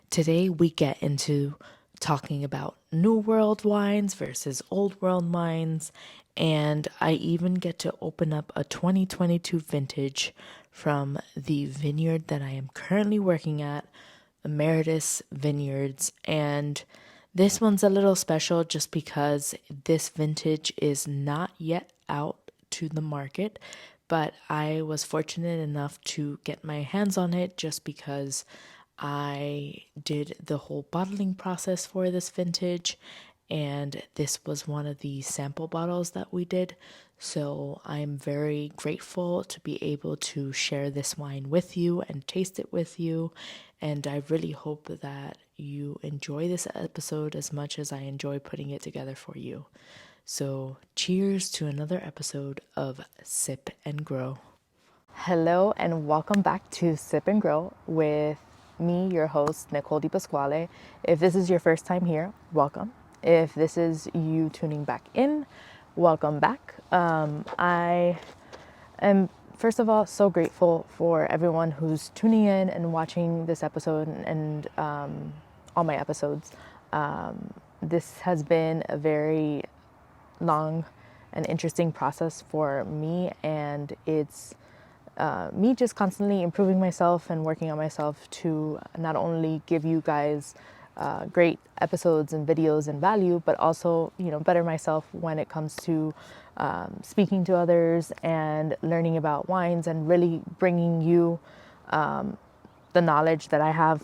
Today we get into talking about New World wines versus Old World wines, and I even get to open up a 2022 vintage from the vineyard that I am currently working at, Emeritus Vineyards. And this one's a little special just because this vintage is not yet out to the market, but I was fortunate enough to get my hands on it just because I did the whole bottling process for this vintage, and this was one of the sample bottles that we did. So I'm very grateful to be able to share this wine with you and taste it with you. And I really hope that you enjoy this episode as much as I enjoy putting it together for you. So, cheers to another episode of Sip and Grow. Hello, and welcome back to Sip and Grow with me, your host, Nicole Di Pasquale. If this is your first time here, welcome. If this is you tuning back in, welcome back. I am, first of all, so grateful for everyone who's tuning in and watching this episode and all my episodes. This has been a very long and interesting process for me, and it's me just constantly improving myself and working on myself to not only give you guys great episodes and videos and value, but also, better myself when it comes to speaking to others and learning about wines and really bringing you the knowledge that I have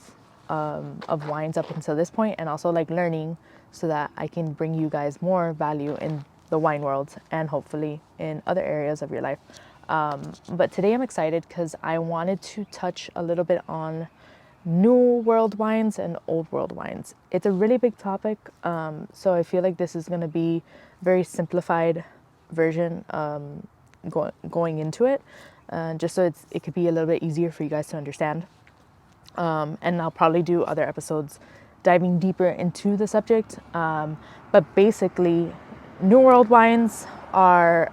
of wines up until this point, and also like learning so that I can bring you guys more value in the wine world and hopefully in other areas of your life. But today I'm excited because I wanted to touch a little bit on New World wines and Old World wines. It's a really big topic, so I feel like this is going to be a very simplified version going into it, just so it could be a little bit easier for you guys to understand. And I'll probably do other episodes diving deeper into the subject. But basically, New World wines are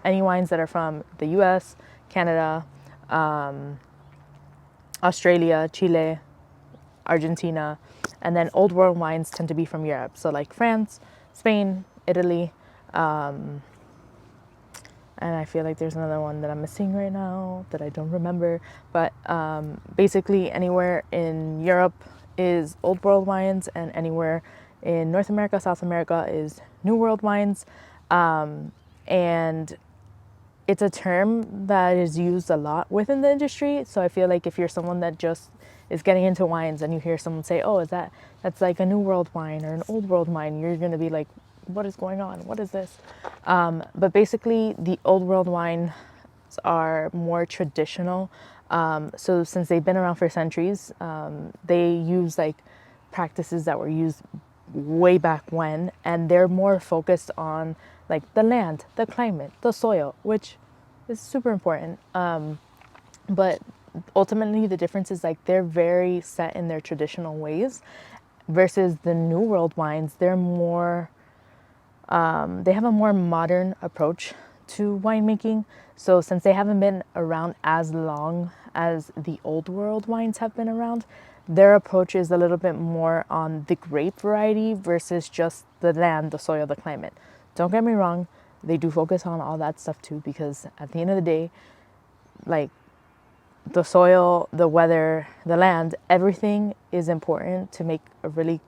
any wines that are from the US, Canada, Australia, Chile, Argentina, and then Old World wines tend to be from Europe. So like France, Spain, Italy, and I feel like there's another one that I'm missing right now that I don't remember. But basically, anywhere in Europe is Old World wines, and anywhere in North America, South America is New World wines. And it's a term that is used a lot within the industry. So I feel like if you're someone that just is getting into wines and you hear someone say, "Oh, that's like a New World wine or an Old World wine," you're going to be like, "What is going on? What is this?" But basically, the Old World wines are more traditional. So since they've been around for centuries, they use like practices that were used way back when, and they're more focused on like the land, the climate, the soil, which is super important. But ultimately, the difference is like they're very set in their traditional ways, versus the New World wines. They're more they have a more modern approach to winemaking. So since they haven't been around as long as the Old World wines have been around, their approach is a little bit more on the grape variety versus just the land, the soil, the climate. Don't get me wrong, they do focus on all that stuff too, because at the end of the day, like the soil, the weather, the land, everything is important to make a really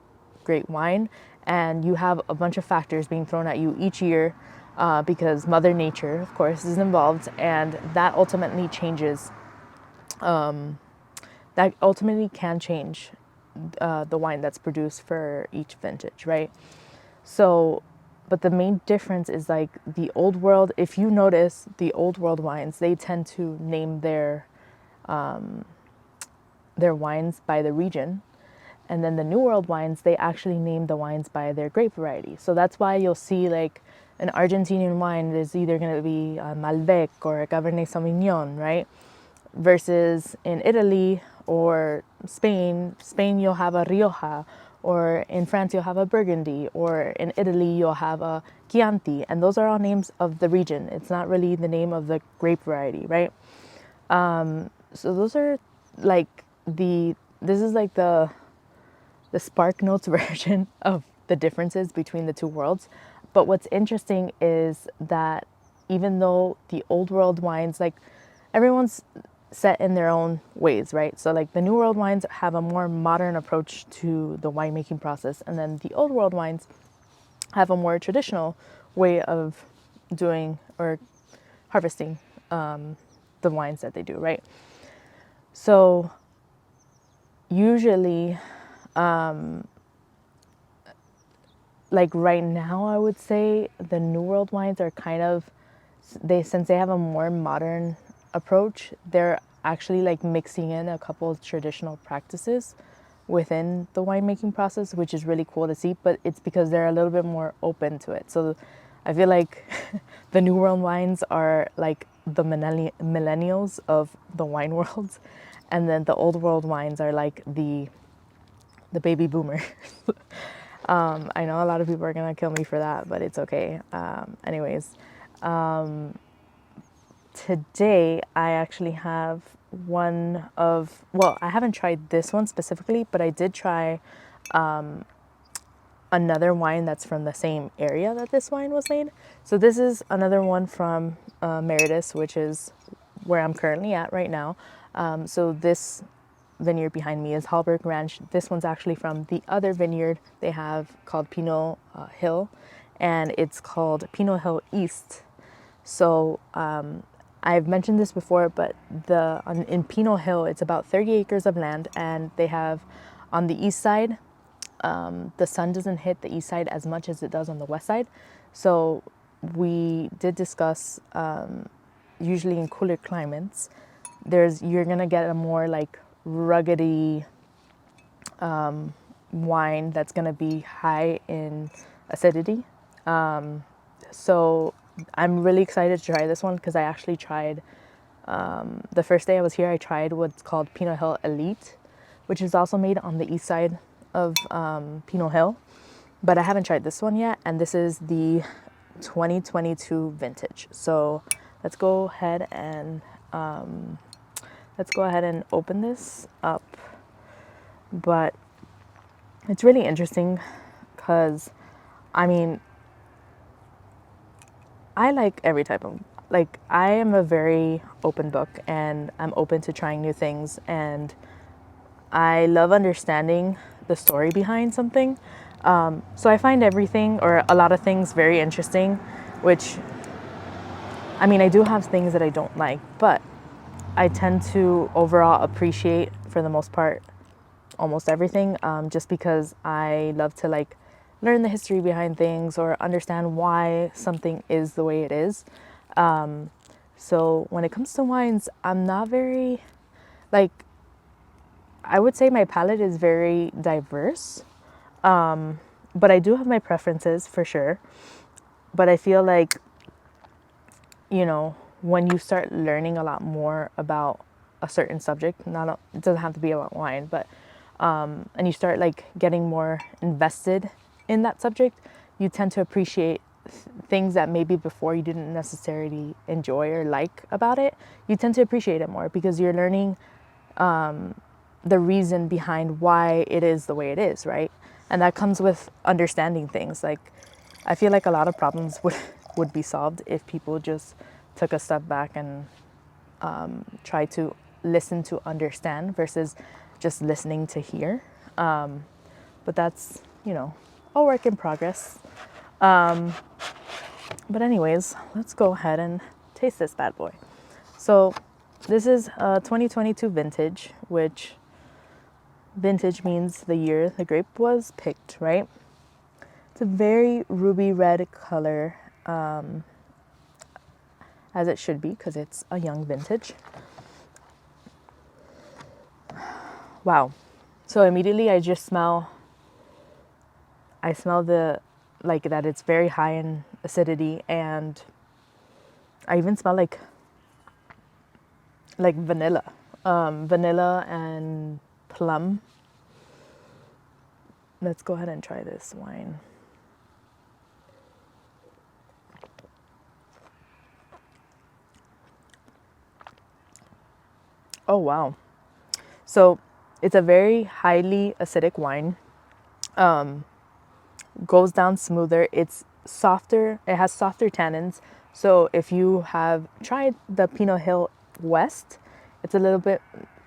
great wine. And you have a bunch of factors being thrown at you each year because Mother Nature, of course, is involved, and that ultimately changes. That ultimately can change the wine that's produced for each vintage, right? So, but the main difference is like the Old World. If you notice, the Old World wines, they tend to name their wines by the region. And then the New World wines, they actually name the wines by their grape variety. So that's why you'll see like an Argentinian wine is either going to be a Malbec or a Cabernet Sauvignon, right? Versus in Italy or Spain you'll have a Rioja, or in France you'll have a Burgundy, or in Italy you'll have a Chianti, and those are all names of the region. It's not really the name of the grape variety, right? So those are like this is like the the Spark Notes version of the differences between the two worlds. But what's interesting is that even though the old world wines, like everyone's set in their own ways, right? So like the new world wines have a more modern approach to the winemaking process, and then the old world wines have a more traditional way of doing or harvesting the wines that they do, right? So usually, like right now, I would say the New World wines are kind of, since they have a more modern approach, they're actually like mixing in a couple of traditional practices within the winemaking process, which is really cool to see. But it's because they're a little bit more open to it. So I feel like the New World wines are like the millennials of the wine world, and then the Old World wines are like the baby boomers. I know a lot of people are gonna kill me for that, but it's okay. Anyways, today I actually have I haven't tried this one specifically, but I did try another wine that's from the same area that this wine was made. So this is another one from Meredith, which is where I'm currently at right now. So this vineyard behind me is Hallberg Ranch. This one's actually from the other vineyard they have called Pinot Hill, and it's called Pinot Hill East. So I've mentioned this before, but in Pinot Hill, it's about 30 acres of land, and they have on the east side, the sun doesn't hit the east side as much as it does on the west side. So we did discuss, usually in cooler climates, you're gonna get a more like ruggedy wine that's gonna be high in acidity. So I'm really excited to try this one because I actually tried, the first day I was here, I tried what's called Pinot Hill Elite, which is also made on the east side of Pinot Hill, but I haven't tried this one yet, and this is the 2022 vintage. So let's go ahead and open this up. But it's really interesting because, I mean, I like every type of, like, I am a very open book and I'm open to trying new things, and I love understanding the story behind something. So I find everything or a lot of things very interesting, which, I mean, I do have things that I don't like, but I tend to overall appreciate, for the most part, almost everything, just because I love to like learn the history behind things or understand why something is the way it is. So when it comes to wines, I'm not very, like, I would say my palate is very diverse, but I do have my preferences for sure. But I feel like, when you start learning a lot more about a certain subject, it doesn't have to be about wine, but and you start like getting more invested in that subject, you tend to appreciate things that maybe before you didn't necessarily enjoy or like about it. You tend to appreciate it more because you're learning the reason behind why it is the way it is, right? And that comes with understanding things. Like, I feel like a lot of problems would be solved if people just took a step back and try to listen to understand versus just listening to hear. But that's, a work in progress. But anyways, let's go ahead and taste this bad boy. So this is a 2022 vintage, which vintage means the year the grape was picked, right? It's a very ruby red color, as it should be because it's a young vintage. Wow. So immediately I smell like that it's very high in acidity, and I even smell like vanilla. Vanilla and plum. Let's go ahead and try this wine. Oh, wow. So it's a very highly acidic wine. goes down smoother. It's softer. It has softer tannins. So if you have tried the Pinot Hill West, it's a little bit,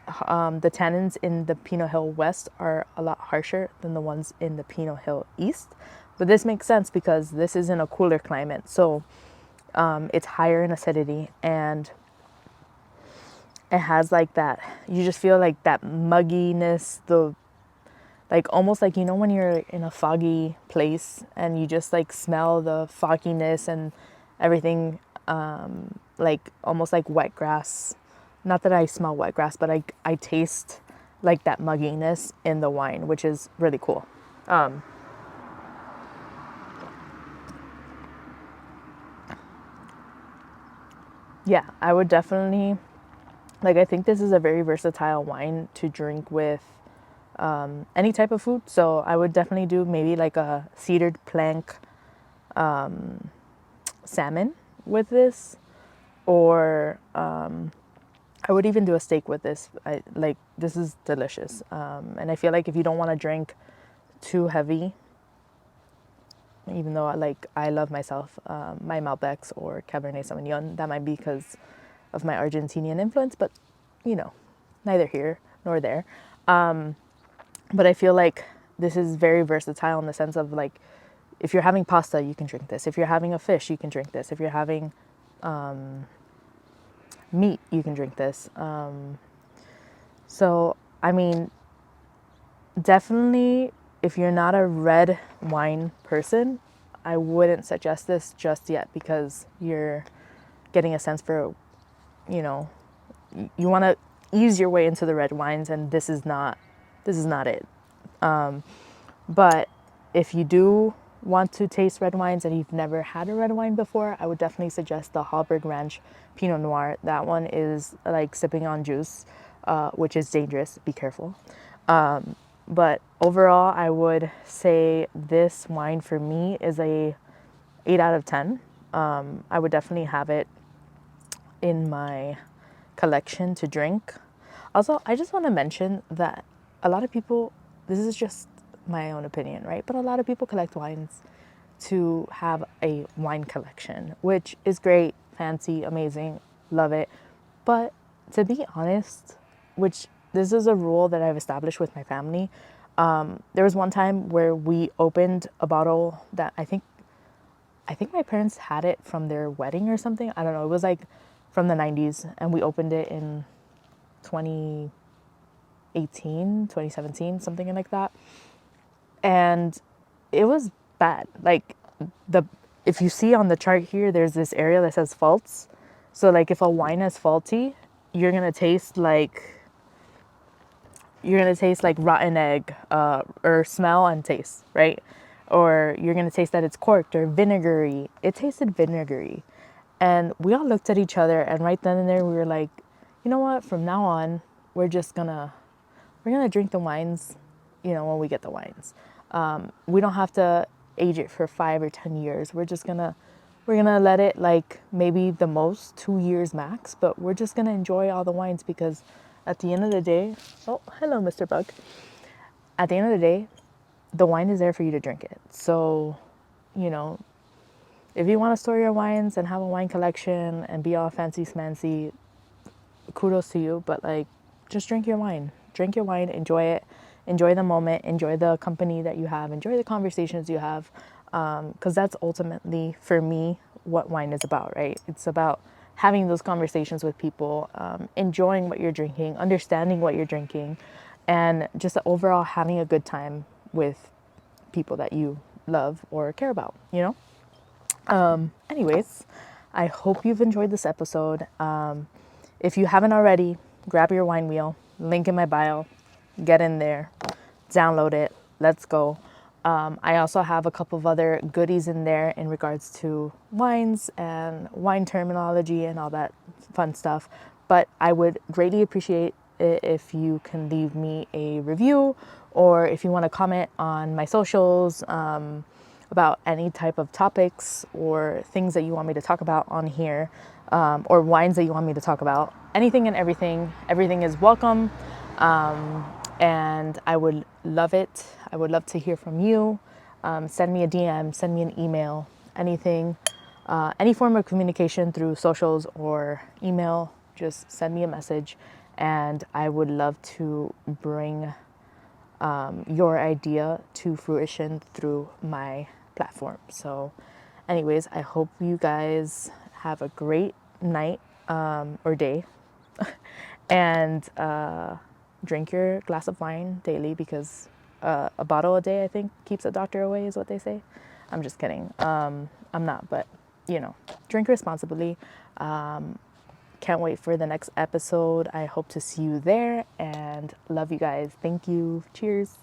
the tannins in the Pinot Hill West are a lot harsher than the ones in the Pinot Hill East. But this makes sense because this is in a cooler climate. So it's higher in acidity, and it has like that, you just feel like that mugginess, the like almost like, you know, when you're in a foggy place and you just like smell the fogginess and everything, like almost like wet grass. Not that I smell wet grass, but I taste like that mugginess in the wine, which is really cool. Yeah, I would definitely, like, I think this is a very versatile wine to drink with any type of food. So I would definitely do maybe like a cedared plank salmon with this, or I would even do a steak with this. Like, this is delicious, and I feel like if you don't want to drink too heavy, even though I love myself my Malbecs or Cabernet Sauvignon, that might be because of my Argentinian influence, but you know, neither here nor there. But I feel like this is very versatile in the sense of, like, if you're having pasta, you can drink this. If you're having a fish, you can drink this. If you're having meat, you can drink this. So, I mean, definitely, if you're not a red wine person, I wouldn't suggest this just yet because you're getting a sense for, you know, you want to ease your way into the red wines, and this is not it. But if you do want to taste red wines and you've never had a red wine before, I would definitely suggest the Hallberg Ranch Pinot Noir. That one is like sipping on juice, which is dangerous. Be careful. But overall, I would say this wine for me is a 8 out of 10. I would definitely have it in my collection to drink. Also, I just want to mention that a lot of people, this is just my own opinion, right? But a lot of people collect wines to have a wine collection, which is great, fancy, amazing, love it. But to be honest, which this is a rule that I've established with my family, there was one time where we opened a bottle that I think my parents had it from their wedding or something. I don't know. It was like from the 90s, and we opened it in 2018, 2017, something like that. And it was bad. Like, if you see on the chart here, there's this area that says faults. So like if a wine is faulty, you're gonna taste like rotten egg, or smell and taste, right? Or you're gonna taste that it's corked or vinegary. It tasted vinegary. And we all looked at each other, and right then and there we were like, you know what, from now on, we're gonna drink the wines, you know, when we get the wines. We don't have to age it for 5 or 10 years. We're gonna let it, like, maybe the most 2 years max, but we're just gonna enjoy all the wines because at the end of the day, oh, hello, Mr. Bug. At the end of the day, the wine is there for you to drink it. So, you know, if you want to store your wines and have a wine collection and be all fancy smancy, kudos to you. But like, just drink your wine. Drink your wine, enjoy it, enjoy the moment, enjoy the company that you have, enjoy the conversations you have, because that's ultimately, for me, what wine is about, right? It's about having those conversations with people, enjoying what you're drinking, understanding what you're drinking, and just overall having a good time with people that you love or care about, you know? Anyways, I hope you've enjoyed this episode. If you haven't already, grab your wine wheel, link in my bio, get in there, download it, let's go. I also have a couple of other goodies in there in regards to wines and wine terminology and all that fun stuff. But I would greatly appreciate it if you can leave me a review, or if you want to comment on my socials, about any type of topics or things that you want me to talk about on here, or wines that you want me to talk about. Anything and everything is welcome. And I would love it. I would love to hear from you. Send me a DM, send me an email, anything, any form of communication through socials or email. Just send me a message, and I would love to bring your idea to fruition through my platform. So, anyways, I hope you guys have a great night or day, and drink your glass of wine daily, because a bottle a day, I think, keeps a doctor away, is what they say. I'm just kidding. I'm not, but drink responsibly. Can't wait for the next episode. I hope to see you there, and love you guys. Thank you. Cheers.